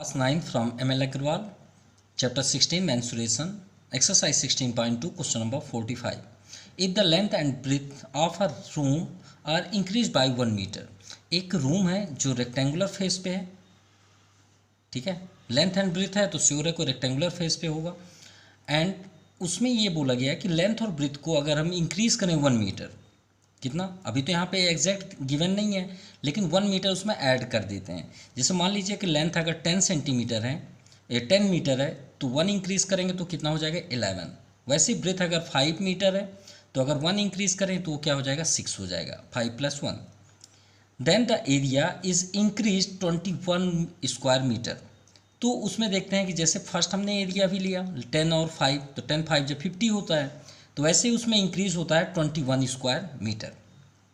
Class 9 from ML Agrawal, Chapter 16 Mensuration, Exercise 16.2, Question number 45. If the length and breadth of a room are increased by 1 meter, एक room है जो rectangular face पे है, ठीक है, length and breath है तो श्योर है कोई रेक्टेंगुलर फेस पे होगा, एंड उसमें ये बोला गया है कि लेंथ और ब्रेथ को अगर हम इंक्रीज करें 1 मीटर, कितना, अभी तो यहाँ पे एग्जैक्ट गिवन नहीं है लेकिन 1 मीटर उसमें ऐड कर देते हैं। जैसे मान लीजिए कि लेंथ अगर 10 सेंटीमीटर है, 10 मीटर है तो 1 इंक्रीज़ करेंगे तो कितना हो जाएगा 11। वैसे ही ब्रेथ अगर 5 मीटर है तो अगर 1 इंक्रीज़ करें तो वो क्या हो जाएगा 6 हो जाएगा, 5 + 1। Then the area is increase 21 square metre. तो उसमें देखते हैं कि जैसे फर्स्ट हमने एरिया भी लिया 10 और 5, तो 10 5 जब 50 होता है तो वैसे ही उसमें इंक्रीज होता है 21 square metre.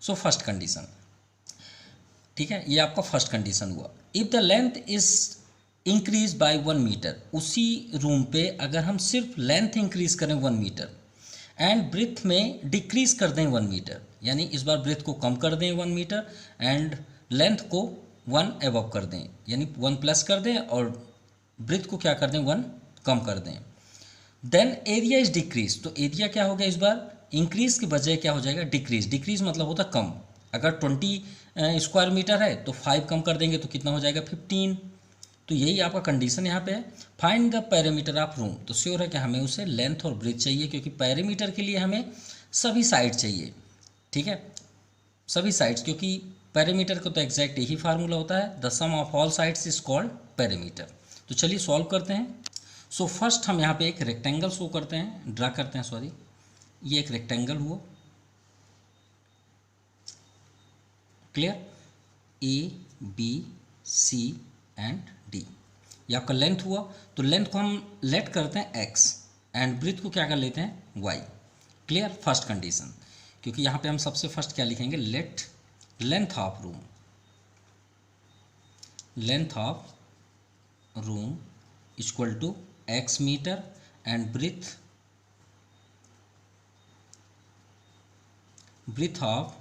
So first condition, ठीक है, ये आपका फर्स्ट कंडीशन हुआ। If the length is increase by 1 metre, उसी रूम पे अगर हम सिर्फ लेंथ इंक्रीज करें 1 मीटर एंड ब्रेथ में डिक्रीज कर दें 1 मीटर, यानी इस बार ब्रेथ को कम कर दें 1 मीटर एंड लेंथ को 1 एबव कर दें, यानी 1 प्लस कर दें और ब्रेथ को क्या कर दें 1 कम कर दें। देन एरिया इज डिक्रीज, तो एरिया क्या हो गया इस बार इंक्रीज की बजाय क्या हो जाएगा डिक्रीज। डिक्रीज मतलब होता कम, अगर 20 स्क्वायर मीटर है तो 5 कम कर देंगे तो कितना हो जाएगा 15। तो यही आपका कंडीशन यहाँ पे है। Find the parameter of room, तो श्योर है कि हमें उसे लेंथ और ब्रेथ चाहिए क्योंकि पैरामीटर के लिए हमें सभी साइड चाहिए, ठीक है, सभी साइड्स, क्योंकि पैरामीटर का तो एग्जैक्ट यही फार्मूला होता है, the sum of all sides is called perimeter. तो चलिए सॉल्व करते हैं। सो फर्स्ट हम यहाँ पे एक रेक्टेंगल शो करते हैं, ड्रा करते हैं, सॉरी, ये एक रेक्टेंगल हुआ, clear, A B C and D, ये आपका लेंथ हुआ। तो लेंथ को हम लेट करते हैं x एंड ब्रेथ को क्या कर लेते हैं y, क्लियर, फर्स्ट कंडीशन। क्योंकि यहाँ पे हम सबसे फर्स्ट क्या लिखेंगे, let length of room, length of room equal to x metre and breadth of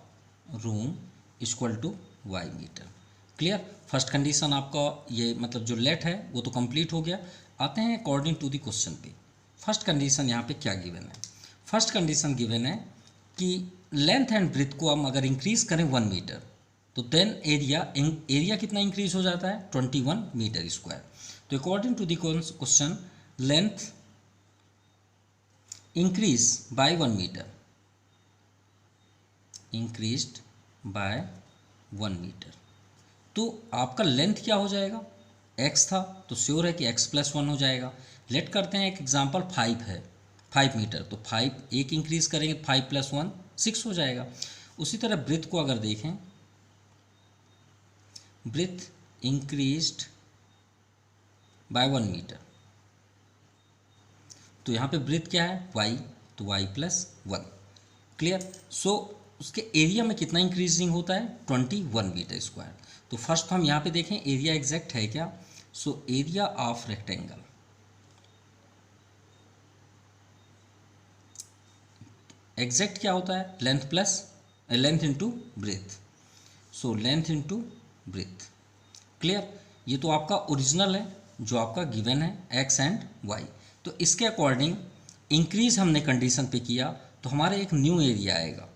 room equal to y metre, clear. First condition आपका ये मतलब जो लेट है वो तो कंप्लीट हो गया। आते हैं अकॉर्डिंग टू द क्वेश्चन पे। फर्स्ट कंडीशन यहाँ पे क्या गिवन है, फर्स्ट कंडीशन गिवन है कि लेंथ एंड ब्रेथ को हम अगर इंक्रीज करें 1 मीटर तो देन एरिया कितना इंक्रीज हो जाता है 21 मीटर स्क्वायर। तो according to the question length increase by 1 metre, increased by 1 metre, तो आपका लेंथ क्या हो जाएगा, x था तो श्योर है कि x + 1 हो जाएगा। लेट करते हैं एक एग्जांपल 5 है, 5 मीटर, तो 5 एक इंक्रीज करेंगे 5 + 1 6 हो जाएगा। उसी तरह ब्रेथ को अगर देखें, ब्रेथ इंक्रीज्ड बाय 1 मीटर, तो यहाँ पे ब्रेथ क्या है y, तो y + 1, क्लियर। सो उसके एरिया में कितना इंक्रीजिंग होता है 21 मीटर स्क्वायर। तो फर्स्ट हम यहाँ पे देखें एरिया एग्जैक्ट है क्या, सो एरिया ऑफ रेक्टेंगल, एग्जैक्ट क्या होता है लेंथ इनटू ब्रेथ, सो लेंथ इनटू ब्रेथ, क्लियर। ये तो आपका ओरिजिनल है जो आपका गिवन है x एंड y। तो इसके अकॉर्डिंग इंक्रीज हमने कंडीशन पे किया तो हमारा एक न्यू एरिया आएगा,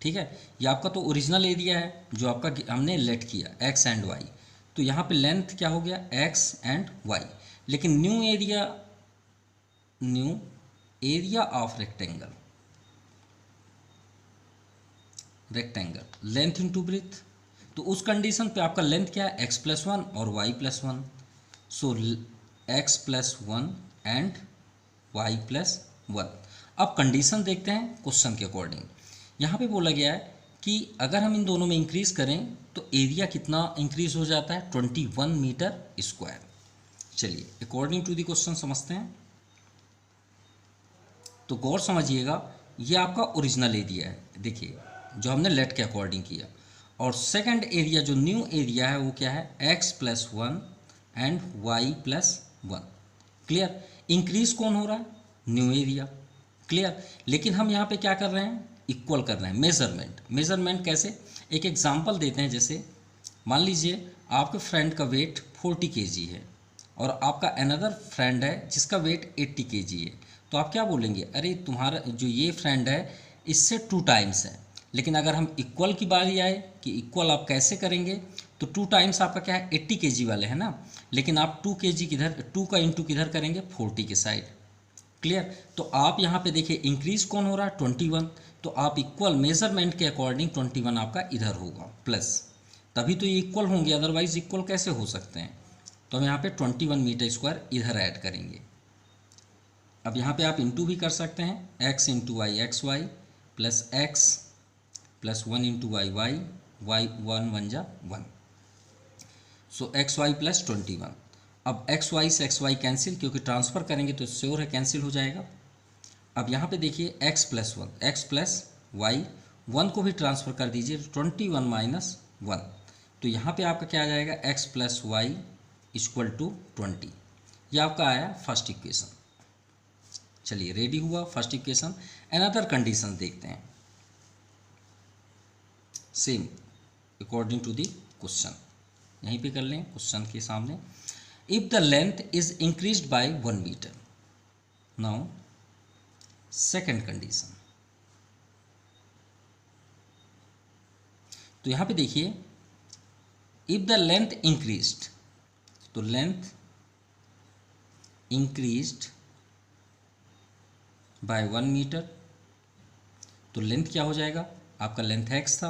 ठीक है। ये आपका तो ओरिजिनल एरिया है जो आपका हमने लेट किया x एंड y, तो यहाँ पे लेंथ क्या हो गया x एंड y, लेकिन new area of rectangle length into breath, तो उस कंडीशन पे आपका लेंथ क्या है x + 1 और y + 1, so x + 1 and y + 1। अब कंडीशन देखते हैं क्वेश्चन के अकॉर्डिंग। यहाँ पे बोला गया है कि अगर हम इन दोनों में इंक्रीज करें तो एरिया कितना इंक्रीज हो जाता है 21 मीटर स्क्वायर। चलिए अकॉर्डिंग टू द क्वेश्चन समझते हैं। तो गौर समझिएगा, ये आपका ओरिजिनल एरिया है, देखिए जो हमने लेट के अकॉर्डिंग किया, और सेकंड एरिया जो न्यू एरिया है वो क्या है x + 1 and y + 1, clear. Increase कौन हो रहा है न्यू एरिया, क्लियर। लेकिन हम यहाँ पे क्या कर रहे हैं इक्वल कर रहे हैं, मेजरमेंट कैसे, एक एग्जांपल देते हैं। जैसे मान लीजिए आपके फ्रेंड का वेट 40 kg है, और आपका अनदर फ्रेंड है जिसका वेट 80 kg है, तो आप क्या बोलेंगे, अरे तुम्हारा जो ये फ्रेंड है इससे 2 टाइम्स है। लेकिन अगर हम इक्वल की बारी आए कि इक्वल आप कैसे करेंगे, तो 2 टाइम्स आपका क्या है 80 kg वाले है ना, लेकिन आप 2 kg किधर, 2 का इंटू किधर करेंगे 40 के साइड। क्लियर। तो आप यहाँ पे देखिए इंक्रीज कौन हो रहा है 21, तो आप इक्वल मेजरमेंट के अकॉर्डिंग 21 आपका इधर होगा प्लस, तभी तो ये इक्वल होंगे, अदरवाइज इक्वल कैसे हो सकते हैं। तो हम यहाँ पे 21 मीटर स्क्वायर इधर ऐड करेंगे। अब यहाँ पे आप इंटू भी कर सकते हैं, x into y x y plus x plus 1 into y y y 1 1 जा 1, सो एक्स वाई प्लस 21। अब एक्स वाई से एक्स वाई कैंसिल, क्योंकि ट्रांसफ़र करेंगे तो श्योर है कैंसिल हो जाएगा। अब यहाँ पे देखिए x plus 1 x plus y, 1 को भी ट्रांसफ़र कर दीजिए 21 माइनस 1, तो यहाँ पे आपका क्या आ जाएगा x plus y equal to 20। ये आपका आया फर्स्ट इक्वेशन। चलिए रेडी हुआ फर्स्ट इक्वेशन। अनदर कंडीशन देखते हैं, same according to the question, यहीं पे कर लें क्वेश्चन के सामने। If the length is increased by 1 metre, now second condition, तो यहाँ पे देखिए इफ द लेंथ इंक्रीज्ड, तो लेंथ इंक्रीज्ड बाय 1 मीटर, तो लेंथ क्या हो जाएगा आपका, लेंथ x था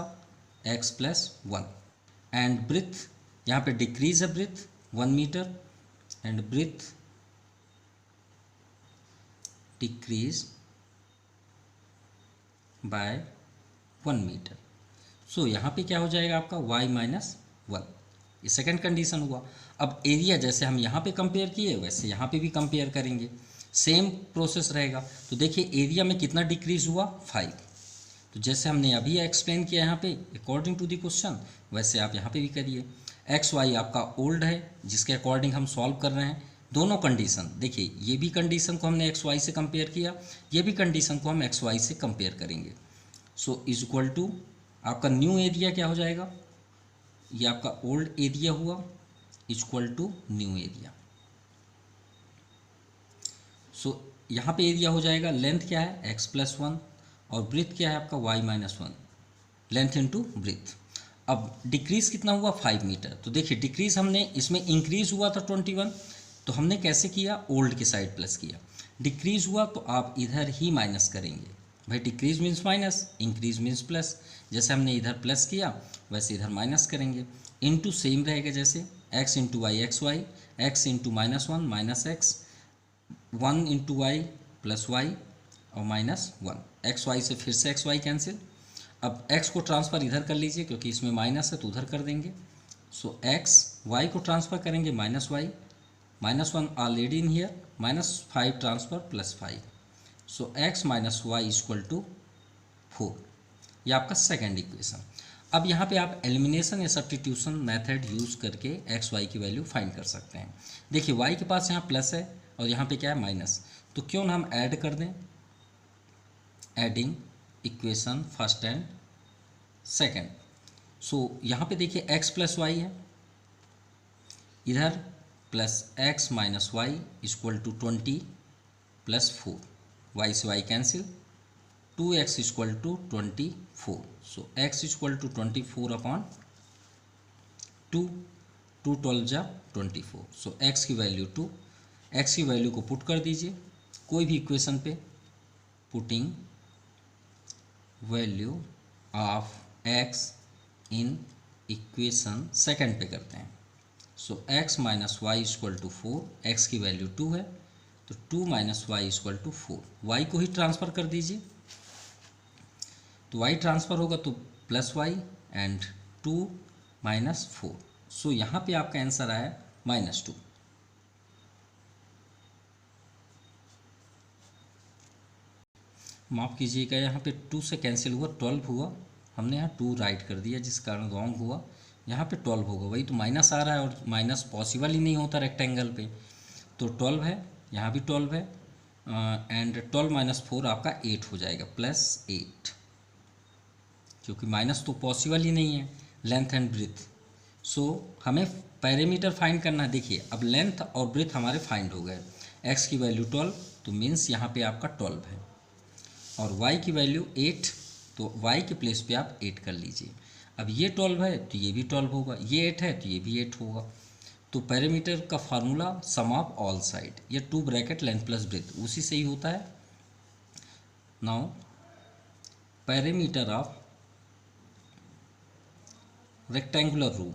x प्लस 1, एंड ब्रिथ यहाँ पे डिक्रीज है breadth 1 metre, and breadth decrease by 1 metre. So यहाँ पे क्या हो जाएगा आपका y माइनस 1, ये सेकेंड कंडीशन हुआ। अब एरिया जैसे हम यहाँ पे कंपेयर किए वैसे यहाँ पे भी कंपेयर करेंगे, सेम प्रोसेस रहेगा। तो देखिए एरिया में कितना डिक्रीज हुआ 5, तो जैसे हमने अभी एक्सप्लेन किया यहाँ पे अकॉर्डिंग टू द क्वेश्चन, वैसे आप यहाँ पे भी करिए। एक्स वाई आपका ओल्ड है जिसके अकॉर्डिंग हम सॉल्व कर रहे हैं। दोनों कंडीशन देखिए, ये भी कंडीशन को हमने एक्स वाई से कंपेयर किया, ये भी कंडीशन को हम एक्स वाई से कंपेयर करेंगे। सो इज इक्वल टू आपका न्यू एरिया क्या हो जाएगा, ये आपका ओल्ड एरिया हुआ इक्वल टू न्यू एरिया। सो यहाँ पे एरिया हो जाएगा, लेंथ क्या है x प्लस 1 और ब्रिथ क्या है आपका y minus 1, length into breadth. अब डिक्रीज कितना हुआ 5 मीटर, तो देखिए डिक्रीज हमने इसमें इंक्रीज हुआ था 21, तो हमने कैसे किया ओल्ड के साइड प्लस किया। डिक्रीज हुआ तो आप इधर ही माइनस करेंगे, भाई decrease means minus, increase means plus, जैसे हमने इधर प्लस किया वैसे इधर माइनस करेंगे। इनटू सेम रहेगा जैसे x into y x y, x into minus 1 minus x, 1 into y plus y और माइनस 1, एक्स वाई से फिर से एक्स वाई कैंसिल। अब x को ट्रांसफ़र इधर कर लीजिए क्योंकि इसमें माइनस है तो उधर कर देंगे। सो x y को ट्रांसफ़र करेंगे minus y, minus 1 already in here, minus 5 transfer plus 5, so x minus y equal to 4। ये आपका सेकेंड इक्वेशन। अब यहाँ पे आप एलिमिनेशन या सब्स्टिट्यूशन मेथड यूज़ करके एक्स वाई की वैल्यू फाइंड कर सकते हैं। देखिए y के पास यहाँ प्लस है और यहाँ पे क्या है माइनस, तो क्यों ना हम ऐड कर दें, adding equation first and second. So यहाँ पे देखिए x प्लस वाई है, इधर plus x minus y equal to 20 plus 4, y से y cancel, 2x equal to 24, so x equal to 24 upon 2, 2 12 जा 24, सो x की वैल्यू 2, x की वैल्यू को पुट कर दीजिए कोई भी इक्वेशन पे, putting value of x in equation second पे करते हैं। So x minus y equal to 4, x की वैल्यू 2 है तो 2 minus y equal to 4, y को ही ट्रांसफ़र कर दीजिए, तो y ट्रांसफ़र होगा तो प्लस वाई एंड 2 माइनस 4, सो यहाँ पे आपका आंसर आया माइनस 2। माफ़ कीजिएगा यहाँ पे 2 से कैंसिल हुआ 12 हुआ, हमने यहाँ 2 राइट कर दिया जिस कारण रॉन्ग हुआ, यहाँ पे 12 होगा, वही तो माइनस आ रहा है और माइनस पॉसिबल ही नहीं होता रेक्टेंगल पे, तो 12 है, यहाँ भी 12 है, एंड 12 माइनस 4 आपका 8 हो जाएगा प्लस 8, क्योंकि माइनस तो पॉसिबल ही नहीं है लेंथ एंड ब्रिथ, सो हमें पैरामीटर फाइंड करना है। देखिए अब लेंथ और ब्रेथ हमारे फाइंड हो गए। एक्स की वैल्यू 12, तो मीन्स यहाँ पे आपका 12 है, और वाई की वैल्यू 8, तो वाई के प्लेस पे आप 8 कर लीजिए। अब ये 12 है तो ये भी 12 होगा, ये 8 है तो ये भी 8 होगा। तो पैरामीटर का formula sum of all side, ये 2 ब्रैकेट लेंथ प्लस ब्रेथ उसी से ही होता है। Now perimeter of rectangular room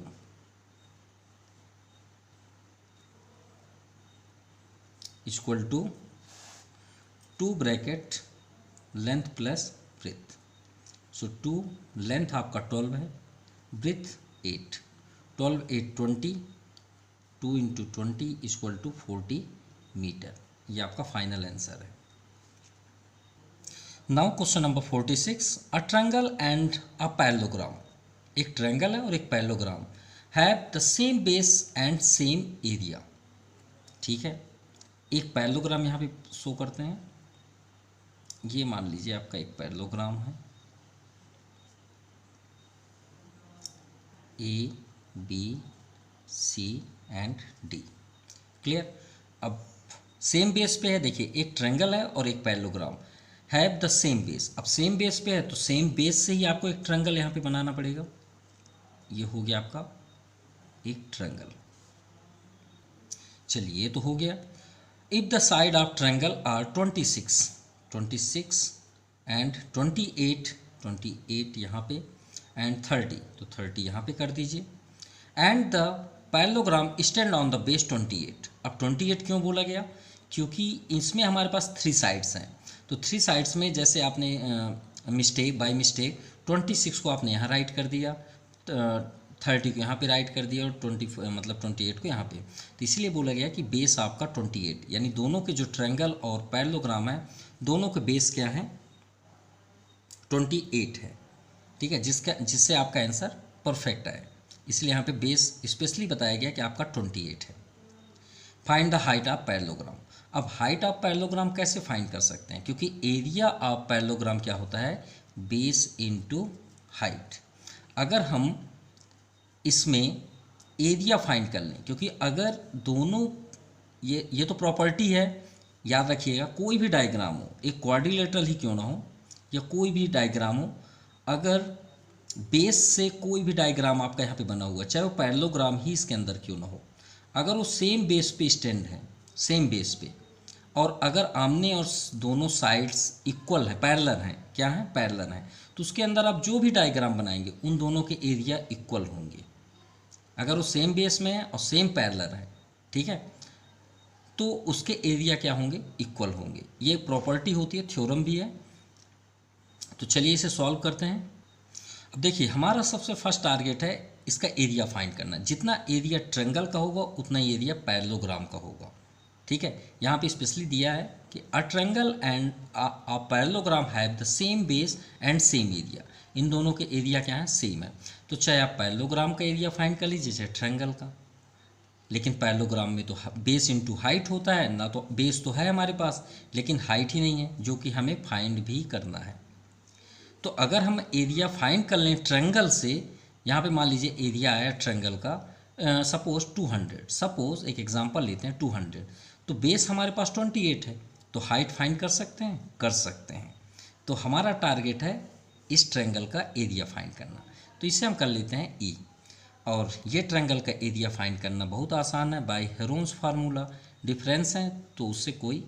equal to 2 bracket length plus breadth. So 2 length आपका 12 है, breadth 8, 12 8 20, 2 into 20 equal to 40 metre. ये आपका फाइनल आंसर है। Now question number 46, a triangle and a parallelogram, एक ट्रायंगल है और एक parallelogram, have the same base and same area. ठीक है, एक पैरेललोग्राम यहाँ पे शो करते हैं। ये मान लीजिए आपका एक पैरेललोग्राम है, A B C and D. Clear. अब सेम बेस पे है, देखिए एक ट्रायंगल है और एक parallelogram, have the same base. अब सेम बेस पे है तो सेम बेस से ही आपको एक ट्रायंगल यहाँ पे बनाना पड़ेगा। ये हो गया आपका एक ट्रायंगल। चलिए ये तो हो गया। If the side of triangle are 26 and 28 यहाँ पे एंड 30, तो 30 यहाँ पे कर दीजिए। And the parallelogram stand on the base 28। अब 28 क्यों बोला गया? क्योंकि इसमें हमारे पास 3 साइड्स हैं, तो 3 साइड्स में जैसे आपने बाय मिस्टेक 26 को आपने यहाँ राइट कर दिया, 30 को यहाँ पे राइट कर दिया, और 28 को यहाँ पे, तो इसलिए बोला गया कि बेस आपका 28, यानी दोनों के जो ट्रायंगल और पैरेललोग्राम है दोनों के बेस क्या है? 28 है। ठीक है, जिससे आपका आंसर परफेक्ट है, इसलिए यहाँ पे बेस स्पेशली बताया गया कि आपका 28 है। Find the height of parallelogram. अब हाइट ऑफ पैरेललोग्राम कैसे फाइंड कर सकते हैं? क्योंकि एरिया ऑफ पैरेललोग्राम क्या होता है? Base into height. अगर हम इसमें एरिया फाइंड कर लें, क्योंकि अगर दोनों ये तो प्रॉपर्टी है, याद रखिएगा, कोई भी डायग्राम हो, एक क्वाड्रिलेटरल ही क्यों ना हो या कोई भी डायग्राम हो, अगर बेस से कोई भी डायग्राम आपका यहाँ पे बना हुआ, चाहे वो पैरेललोग्राम ही इसके अंदर क्यों ना हो, अगर वो सेम बेस पे स्टैंड है, सेम बेस पे, और अगर आमने और दोनों साइड्स इक्वल है, पैरेलल हैं, क्या है? पैरेलल हैं, तो उसके अंदर आप जो भी डायग्राम बनाएंगे उन दोनों के एरिया इक्वल होंगे। अगर वो सेम बेस में है और सेम पैरेलल है, ठीक है, तो उसके एरिया क्या होंगे? इक्वल होंगे। ये प्रॉपर्टी होती है, थ्योरम भी है। तो चलिए इसे सॉल्व करते हैं। अब देखिए हमारा सबसे फर्स्ट टारगेट है इसका एरिया फाइंड करना। जितना एरिया ट्रायंगल का होगा उतना ही एरिया पैरेललोग्राम का होगा। ठीक है, यहाँ पे स्पेशली दिया है कि a triangle and a parallelogram have the same base and same area. इन दोनों के एरिया क्या है? सेम है। तो चाहे आप पैरेललोग्राम का एरिया फाइंड कर लीजिए, चाहे ट्रायंगल का, लेकिन पैरेललोग्राम में तो बेस इंटू हाइट होता है ना, तो बेस तो है हमारे पास लेकिन हाइट ही नहीं है, जो कि हमें फाइंड भी करना है। तो अगर हम एरिया फाइंड कर लें ट्रायंगल से, यहाँ पे मान लीजिए एरिया आया ट्रायंगल का सपोज 200, सपोज एक एग्जांपल लेते हैं 200, तो बेस हमारे पास 28 है, तो हाइट फाइंड कर सकते हैं? कर सकते हैं। तो हमारा टारगेट है इस ट्रायंगल का एरिया फाइंड करना, तो इसे हम कर लेते हैं ई। और ये ट्रायंगल का एरिया फाइंड करना बहुत आसान है, बाय हेरोन्स फार्मूला। डिफरेंस है तो उससे कोई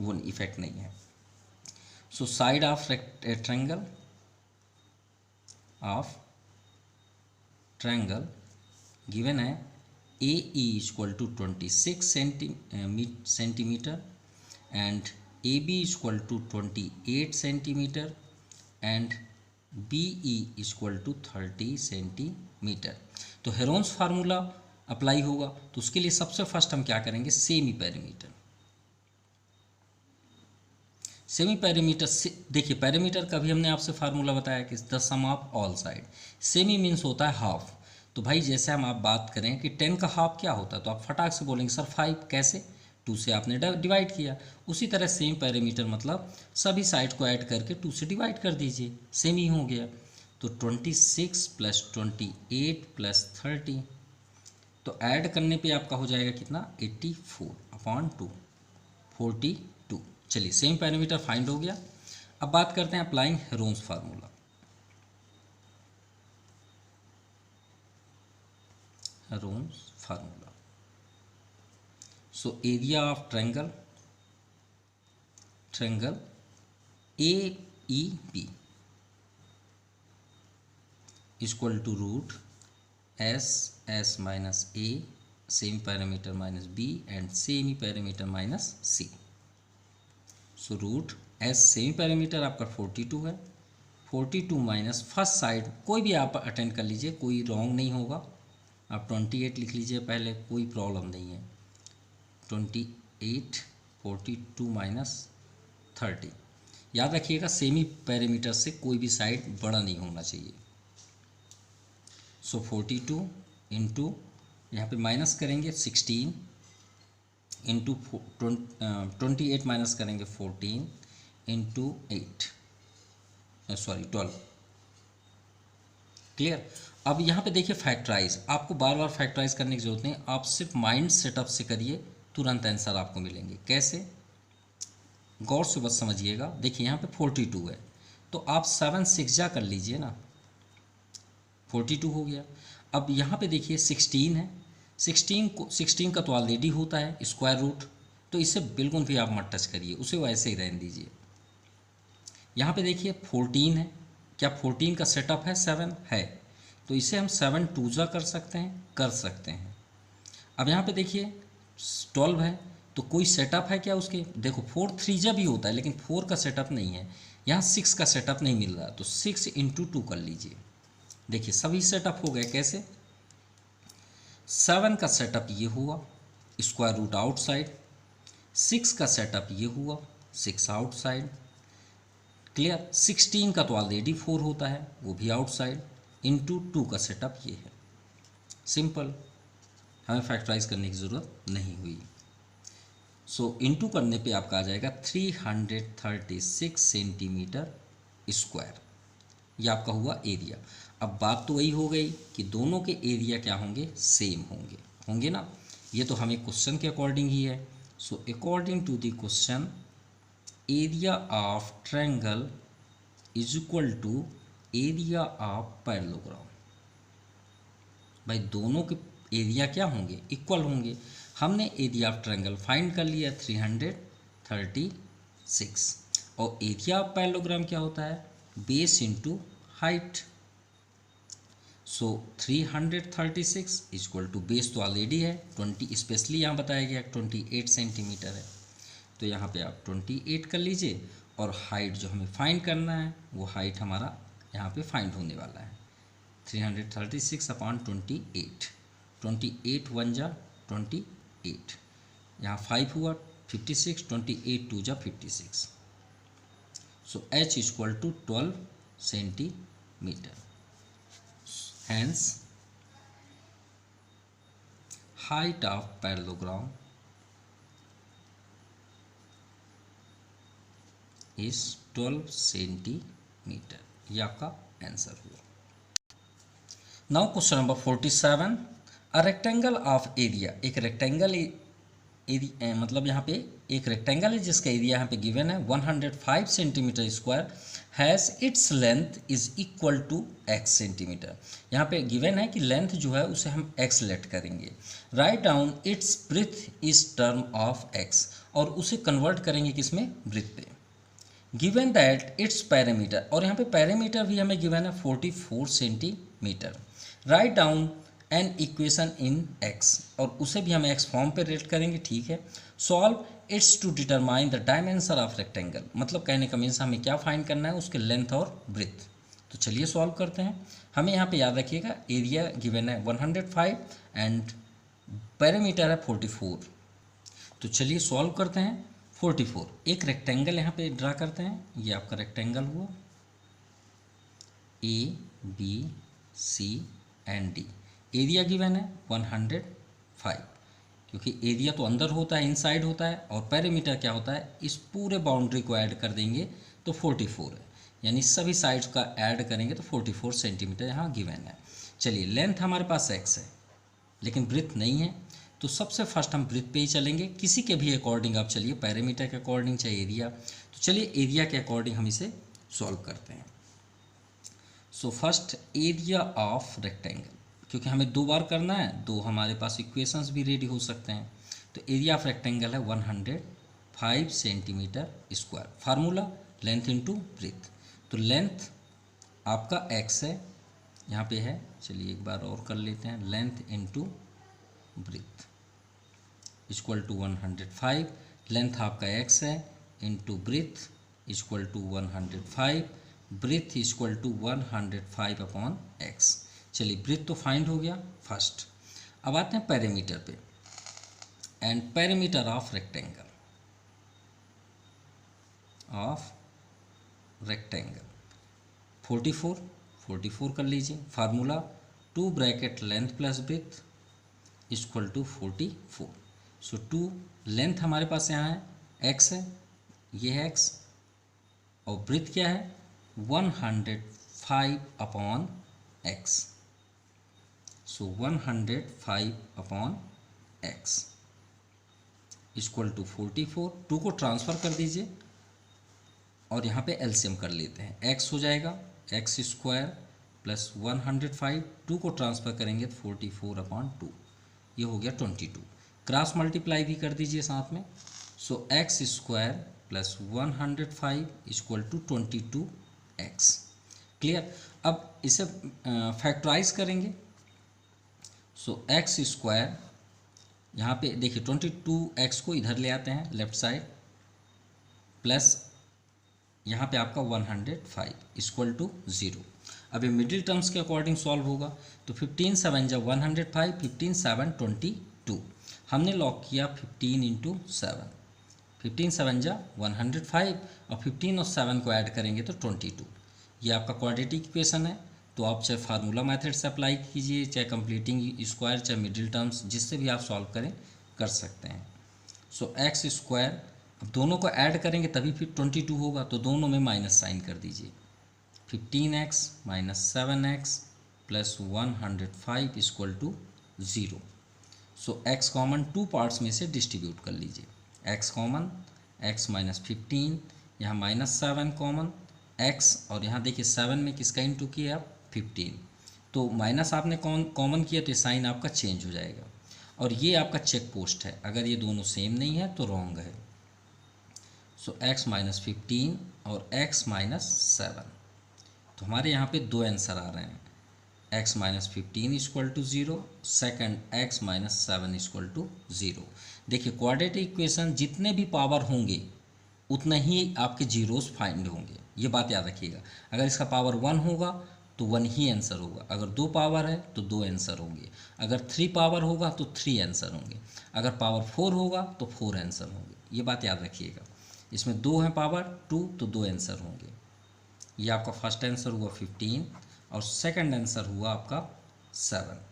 वो इफेक्ट नहीं है। So side of triangle given है A E equal to 26 centimetre and A B equal to 28 centimetre and B E equal to 30 centimetre. तो हेरोन्स फार्मूला अप्लाई होगा, तो उसके लिए सबसे फर्स्ट हम क्या करेंगे? Semi parameter. सेमी पैरामीटर से देखिए, पैरामीटर का भी हमने आपसे फार्मूला बताया कि the sum of all side. Semi means होता है हाफ। तो भाई जैसे हम आप बात करें कि 10 का हाफ क्या होता है, तो आप फटाक से बोलेंगे सर 5। कैसे? 2 से आपने डिवाइड किया। उसी तरह सेम पैरामीटर मतलब सभी साइड को ऐड करके 2 से डिवाइड कर दीजिए, सेम ही हो गया। तो 26 + 28 + 30 तो ऐड करने पे आपका हो जाएगा कितना 84/2 42। चलिए सेम पैरामीटर फाइंड हो गया। अब बात करते हैं applying Heron's formula. Heron's formula, so area of triangle AEB equal to root S minus A semi perimeter minus B and semi perimeter minus C। So root S semi perimeter आपका 42 है, 42 minus first side कोई भी आप attend कर लीजिए, कोई wrong नहीं होगा। आप 28 लिख लीजिए पहले, कोई प्रॉब्लम नहीं है। 28 42 माइनस 30, याद रखिएगा सेमी पैरामीटर से कोई भी साइड बड़ा नहीं होना चाहिए। सो 42 इंटू यहाँ पे माइनस करेंगे 16 इंटू 28 माइनस करेंगे 14 इंटू 12। क्लियर। अब यहाँ पे देखिए फैक्टराइज, आपको बार बार फैक्टराइज करने की जरूरत नहीं, आप सिर्फ माइंड सेटअप से करिए, तुरंत आंसर आपको मिलेंगे। कैसे, गौर से बस समझिएगा। देखिए यहाँ पे 42 है, तो आप 7 6 जा कर लीजिए ना, 42 हो गया। अब यहाँ पे देखिए 16 है, 16 का तो ऑलरेडी होता है स्क्वायर रूट, तो इसे बिल्कुल भी आप मत टच करिए, उसे वैसे ही रहने दीजिए। यहाँ पे देखिए 14 है, क्या 14 का सेटअप है 7 है, तो इसे हम 7 2 जा कर सकते हैं। अब यहाँ पे देखिए 12 है, तो कोई सेटअप है क्या उसके, देखो 4 3 जा भी होता है, लेकिन 4 का सेटअप नहीं है। यहाँ 6 का सेटअप नहीं मिल रहा, तो 6 इंटू 2 कर लीजिए। देखिए सभी सेटअप हो गए। कैसे, 7 का सेटअप ये हुआ स्क्वायर रूट आउटसाइड, 6 का सेटअप ये हुआ 6 आउटसाइड। क्लियर। 16 का तो ऑलरेडी 4 होता है, वो भी आउटसाइड, इंटू 2 का सेटअप ये है। सिंपल, हमें फैक्टराइज करने की ज़रूरत नहीं हुई। सो इंटू करने पे आपका आ जाएगा 336 सेंटीमीटर स्क्वायर, ये आपका हुआ एरिया। अब बात तो वही हो गई कि दोनों के एरिया क्या होंगे, सेम होंगे ना, ये तो हमें क्वेश्चन के अकॉर्डिंग ही है। So according to the question area of triangle is equal to area of parallelogram. भाई दोनों के एरिया क्या होंगे, इक्वल होंगे। हमने एरिया ऑफ ट्रायंगल फाइंड कर लिया 336, और एरिया ऑफ पैरेललोग्राम क्या होता है, base into height. So 336 equal to base तो ऑलरेडी है 20, स्पेशली यहाँ बताया गया 28 सेंटीमीटर है, तो यहाँ पे आप 28 कर लीजिए, और हाइट जो हमें फाइंड करना है वो हाइट हमारा यहाँ पे फाइंड होने वाला है 336/28, 28 1 जा 28, यहाँ 5 हुआ 56, 28 2 जा 56। So h equal to 12 centimetre. Hence, height of parallelogram is 12 centimetre. ये आपका आंसर हुआ। Now question number 47, a rectangle of area, एक रेक्टेंगल एरिया मतलब यहाँ पे एक रेक्टेंगल है जिसका एरिया यहाँ पे गिवन है 105 centimetre square, has its length is equal to x centimetre. यहाँ पे गिवन है कि लेंथ जो है उसे हम x लेट करेंगे। Write down it's breath is term of x, और उसे कन्वर्ट करेंगे किसमें, ब्रेथ पे। गिवन दैट इट्स पैरामीटर, और यहाँ पे पैरामीटर भी हमें गिवन है 44 centimetre. Write down N equation in x, और उसे भी हम x फॉर्म पे रेट करेंगे, ठीक है। Solve its to determine the dimension of rectangle, मतलब कहने का मीन्स हमें क्या फाइंड करना है, उसके लेंथ और ब्रेथ। तो चलिए सॉल्व करते हैं। हमें यहाँ पे याद रखिएगा एरिया गिवन है 105 एंड पैरामीटर है 44। तो चलिए सॉल्व करते हैं। 44, एक रेक्टेंगल यहाँ पे ड्रा करते हैं, ये आपका रेक्टेंगल हुआ ABC and D। Area given है 105, क्योंकि एरिया तो अंदर होता है, इनसाइड होता है, और पैरामीटर क्या होता है, इस पूरे बाउंड्री को ऐड कर देंगे तो 44 है, यानी सभी साइड्स का ऐड करेंगे तो 44 सेंटीमीटर यहाँ गिवन है। चलिए लेंथ हमारे पास x है, लेकिन ब्रेथ नहीं है, तो सबसे फर्स्ट हम ब्रेथ पे ही चलेंगे। किसी के भी अकॉर्डिंग आप चलिए, पैरामीटर के अकॉर्डिंग चाहे एरिया, तो चलिए एरिया के अकॉर्डिंग हम इसे सॉल्व करते हैं। So first area of rectangle, क्योंकि हमें 2 बार करना है, 2 हमारे पास इक्वेशंस भी रेडी हो सकते हैं। तो एरिया ऑफ रेक्टेंगल है 105 centimetre square. Formula length into breath. तो लेंथ आपका x है, यहाँ पे है, चलिए एक बार और कर लेते हैं। Length into breadth equal to 105। Length आपका x है into breadth equal to 105। Breadth equal to 105 upon x। चलिए ब्रेथ तो फाइंड हो गया फर्स्ट। अब आते हैं पैरामीटर पे। And parameter of rectangle, of rectangle 44 कर लीजिए। Formula 2 bracket length plus breadth equal to 44। So 2 length हमारे पास यहाँ है, x है, ये है x, और ब्रेथ क्या है 105 upon x। So 105 upon x equal to 44। 2 को ट्रांसफ़र कर दीजिए और यहाँ पे एलसीएम कर लेते हैं। x हो जाएगा एक्स स्क्वायर प्लस 105। 2 को ट्रांसफ़र करेंगे तो 44 अपॉन 2, ये हो गया 22। क्रॉस मल्टीप्लाई भी कर दीजिए साथ में। So x square plus 105 equal to 22x। Clear. अब इसे फैक्टराइज करेंगे। सो एक्स स्क्वायर, यहाँ पे देखिए 22x को इधर ले आते हैं लेफ्ट साइड, प्लस यहाँ पे आपका 105 इक्वल टू 0। अब ये मिडिल टर्म्स के अकॉर्डिंग सॉल्व होगा। तो 15 7 जा 105, 15 7 22। हमने लॉक किया 15 इंटू 7, 15 7 जा 105 और 15 और 7 को ऐड करेंगे तो 22। ये आपका क्वाड्रेटिक इक्वेशन है। तो आप चाहे फार्मूला मेथड से अप्लाई कीजिए, चाहे कंप्लीटिंग स्क्वायर, चाहे मिडिल टर्म्स, जिससे भी आप सॉल्व करें कर सकते हैं। सो एक्स स्क्वायर, अब दोनों को ऐड करेंगे तभी फिर 22 होगा, तो दोनों में माइनस साइन कर दीजिए। 15x minus 7x plus 105 equal to 0। So x common 2 parts में से डिस्ट्रीब्यूट कर लीजिए। x कॉमन, x माइनस 15, यहाँ माइनस 7 कॉमन, x और यहाँ देखिए 7 में किसका इंटू किया आप 15, तो माइनस आपने कॉमन किया तो साइन आपका चेंज हो जाएगा। और ये आपका चेक पोस्ट है, अगर ये दोनों सेम नहीं है तो रॉन्ग है। सो x माइनस 15 और x माइनस 7, तो हमारे यहाँ पे 2 आंसर आ रहे हैं। x minus 15 equal to 0, second x minus 7 equal to 0। देखिए क्वाड्रेटिक इक्वेशन जितने भी पावर होंगे उतना ही आपके जीरोस फाइंड होंगे, ये बात याद रखिएगा। अगर इसका पावर 1 होगा तो 1 ही आंसर होगा, अगर 2 पावर है तो 2 आंसर होंगे, अगर 3 पावर होगा तो 3 आंसर होंगे, अगर पावर 4 होगा तो 4 आंसर होंगे, ये बात याद रखिएगा। इसमें 2 है पावर 2 तो 2 आंसर होंगे। ये आपका फर्स्ट आंसर हुआ 15 और सेकंड आंसर हुआ आपका 7।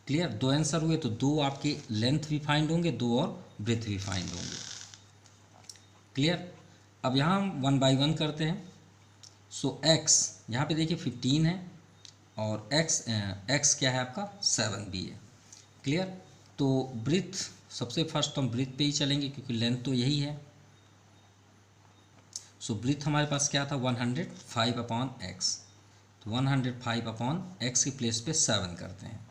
क्लियर। 2 आंसर हुए तो 2 आपके लेंथ भी फाइंड होंगे, 2 और ब्रेथ भी फाइंड होंगे। क्लियर। अब यहाँ हम 1 बाई 1 करते हैं। सो x यहाँ पे देखिए 15 है और x क्या है आपका 7 भी है। क्लियर। तो ब्रेथ सबसे फर्स्ट हम ब्रेथ पे ही चलेंगे क्योंकि लेंथ तो यही है। सो ब्रेथ हमारे पास क्या था 105 अपॉन x, तो 105 अपॉन x की प्लेस पे 7 करते हैं।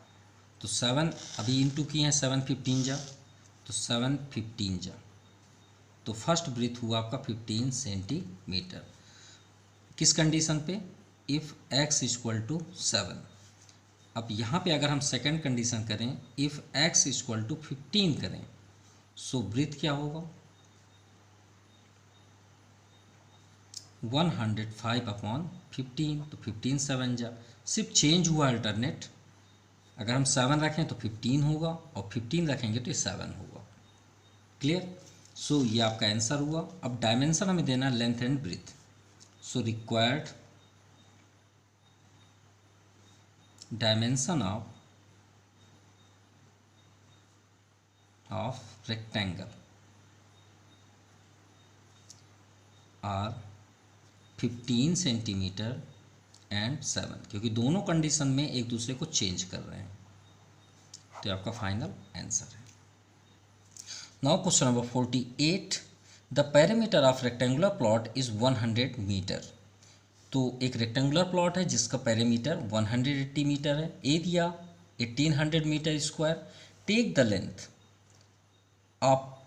तो 7 अभी इंटू किए हैं, 7 15 जा, तो 7 15 जा, तो फर्स्ट ब्रेथ हुआ आपका 15 सेंटीमीटर। किस कंडीशन पे, इफ़ x इक्वल टू 7। अब यहाँ पे अगर हम सेकंड कंडीशन करें, इफ़ x इक्वल टू 15 करें, सो ब्रेथ क्या होगा 105 अपॉन 15, तो 15 7 जा, सिर्फ चेंज हुआ अल्टरनेट। अगर हम 7 रखें तो 15 होगा और 15 रखेंगे तो 7 होगा। क्लियर। सो ये आपका आंसर हुआ। अब डायमेंशन हमें देना length and breadth. So required dimension of rectangle are 15 centimetre and 7, क्योंकि दोनों कंडीशन में एक दूसरे को चेंज कर रहे हैं। तो आपका फाइनल आंसर है। Now question number 48, the perimeter of rectangular plot is 100 metre. तो एक रेक्टेंगुलर प्लॉट है जिसका पेरीमीटर 180 मीटर है, area 1800 metre square. Take the length of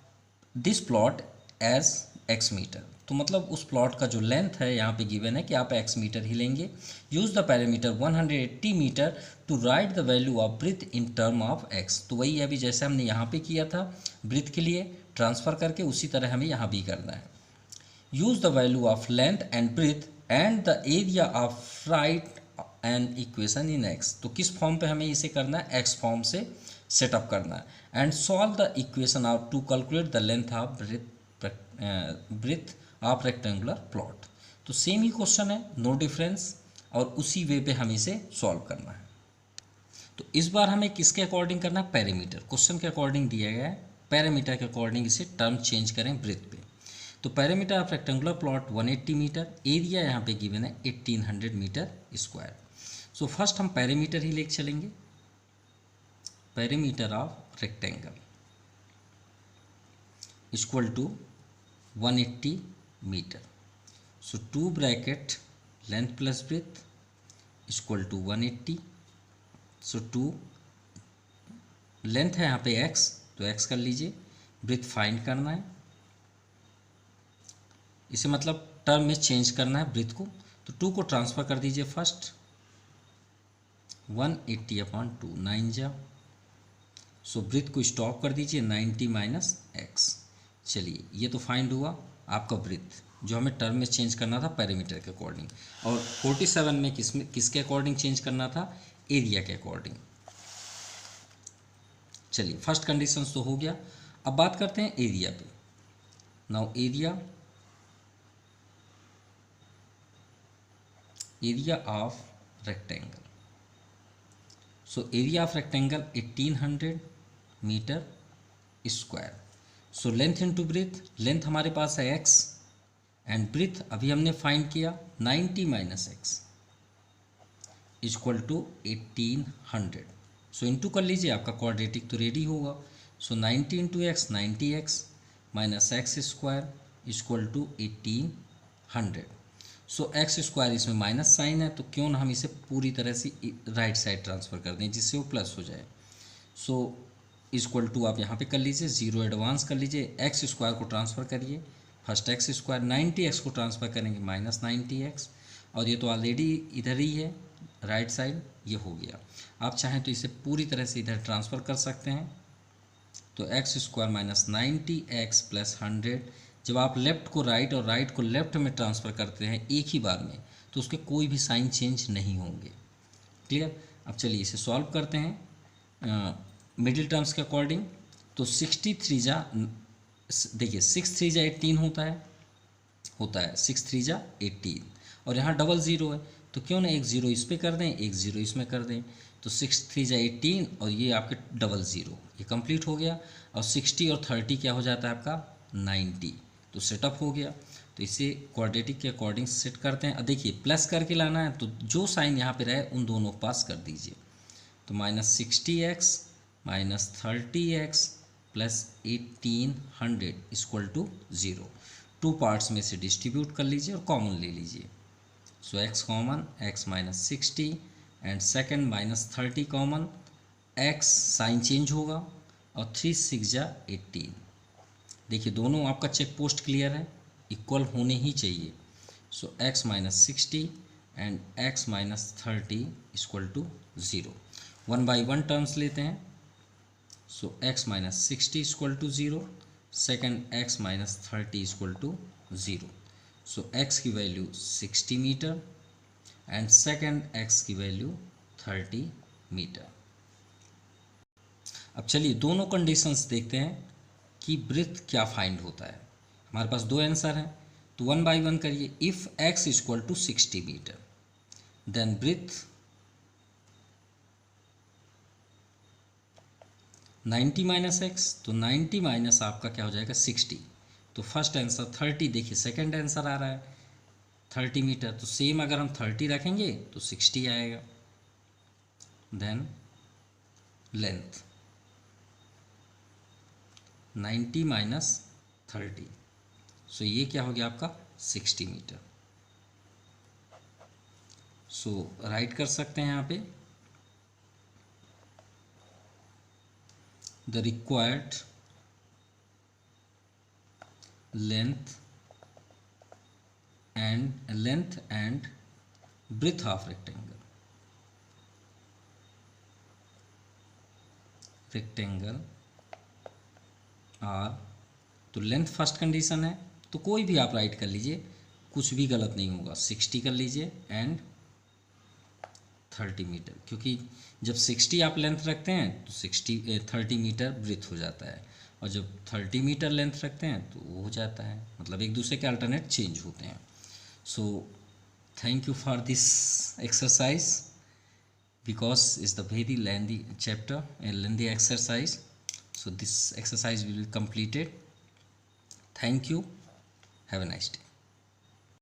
this plot as x metre. तो मतलब उस प्लॉट का जो लेंथ है यहाँ पे गिवन है कि आप x मीटर ही लेंगे। Use the perimeter 180 metre to write the value of breadth in term of x। तो वही अभी जैसे हमने यहाँ पे किया था ब्रीथ के लिए ट्रांसफ़र करके, उसी तरह हमें यहाँ भी करना है। Use the value of length and breadth and the area of write an equation in x। तो किस फॉर्म पे हमें इसे करना है, x फॉर्म से सेटअप करना है। And solve the equation of to calculate the length of breadth of rectangular plot. तो सेम ही क्वेश्चन है, नो डिफरेंस, और उसी वे पे हमें इसे सॉल्व करना है। तो इस बार हमें किसके अकॉर्डिंग करना है, पैरामीटर। क्वेश्चन के अकॉर्डिंग दिया गया है, पैरामीटर के अकॉर्डिंग इसे टर्म चेंज करें ब्रीथ पे। तो parameter of rectangular plot 180 metre, area यहाँ पे गिवन है 1800 मीटर स्क्वायर। सो फर्स्ट हम पैरामीटर ही लेके चलेंगे, parameter of rectangle equal to 180 metre. So 2 bracket length plus breadth equal to 180। So 2 length है यहाँ पे x, तो x कर लीजिए, ब्रेथ फाइंड करना है, इसे मतलब टर्म में चेंज करना है ब्रेथ को। तो 2 को ट्रांसफ़र कर दीजिए फर्स्ट, 180/2 9 जा। सो ब्रेथ को स्टॉप कर दीजिए, 90 माइनस x। चलिए ये तो फाइंड हुआ आपका ब्रेथ, जो हमें टर्म में चेंज करना था पैरामीटर के अकॉर्डिंग। और 47 में किसके अकॉर्डिंग चेंज करना था, एरिया के अकॉर्डिंग। चलिए फर्स्ट कंडीशन तो हो गया। अब बात करते हैं एरिया पे। Now area of rectangle. So area of rectangle 1800 metre square. So length into breadth, length हमारे पास है x एंड ब्रेथ अभी हमने फाइंड किया 90 minus x equal to 1800। So into कर लीजिए, आपका क्वाड्रेटिक तो रेडी होगा। So 90 into x 90x minus x square equal to 1800। So x square इसमें माइनस साइन है, तो क्यों ना हम इसे पूरी तरह से राइट साइड ट्रांसफ़र कर दें जिससे वो प्लस हो जाए। सो इक्वल टू आप यहाँ पे कर लीजिए, 0 एडवांस कर लीजिए, एक्स स्क्वायर को ट्रांसफ़र करिए, फर्स्ट एक्स स्क्वायर 90x को ट्रांसफ़र करेंगे माइनस 90x, और ये तो ऑलरेडी इधर ही है राइट साइड, ये हो गया। आप चाहें तो इसे पूरी तरह से इधर ट्रांसफ़र कर सकते हैं। तो x square minus 90x plus 100। जब आप लेफ़्ट को राइट और राइट को लेफ़्ट में ट्रांसफ़र करते हैं एक ही बार में, तो उसके कोई भी साइन चेंज नहीं होंगे। क्लियर। अब चलिए इसे सॉल्व करते हैं मिडिल टर्म्स के अकॉर्डिंग। तो 63 जा, देखिए 6 3 जा 18 होता है 6 3 जा 18, और यहाँ डबल ज़ीरो है, तो क्यों ना एक ज़ीरो इस पर कर दें, एक ज़ीरो इसमें कर दें। तो 6 3 जा 18 और ये आपके डबल ज़ीरो, ये कंप्लीट हो गया। और 60 और 30 क्या हो जाता है आपका 90, तो सेटअप हो गया। तो इसे क्वाड्रेटिक के अकॉर्डिंग सेट करते हैं। अब देखिए प्लस करके लाना है, तो जो साइन यहाँ पे रहे उन दोनों को पास कर दीजिए। तो minus 60x minus 30x plus 1800 equal to 0। 2 parts में से डिस्ट्रीब्यूट कर लीजिए और कॉमन ले लीजिए। So x common, x minus 60 and second minus 30 common, x sign change होगा, और 3 6 जा 18। देखिए दोनों आपका चेक पोस्ट क्लियर है, इक्वल होने ही चाहिए। So x minus 60 and x minus 30 equal to 0। 1 by 1 terms लेते हैं। So x minus 60 equal to 0, second x minus 30 equal to 0। So x की value 60 metre and second x की value 30 metre. अब चलिए दोनों कंडीशंस देखते हैं कि ब्रेथ क्या फाइंड होता है। हमारे पास 2 आंसर हैं, तो 1 बाई 1 करिए। If x equal to 60 metre then breadth 90 minus x, तो 90 माइनस आपका क्या हो जाएगा 60। तो फर्स्ट आंसर 30, देखिए सेकंड आंसर आ रहा है 30 मीटर, तो सेम अगर हम 30 रखेंगे तो 60 आएगा। देन लेंथ 90 माइनस 30, सो ये क्या हो गया आपका 60 मीटर। सो राइट कर सकते हैं यहाँ पे the required length and breadth of rectangle are, तो लेंथ फर्स्ट कंडीशन है, तो कोई भी आप राइट कर लीजिए, कुछ भी गलत नहीं होगा। 60 कर लीजिए एंड 30 मीटर, क्योंकि जब 60 आप लेंथ रखते हैं तो 30 मीटर ब्रेथ हो जाता है, और जब 30 मीटर लेंथ रखते हैं तो वो हो जाता है, मतलब एक दूसरे के अल्टरनेट चेंज होते हैं। So thank you for this exercise because it's the very lengthy chapter and lengthy exercise, so this exercise will be completed. Thank you, have a nice day.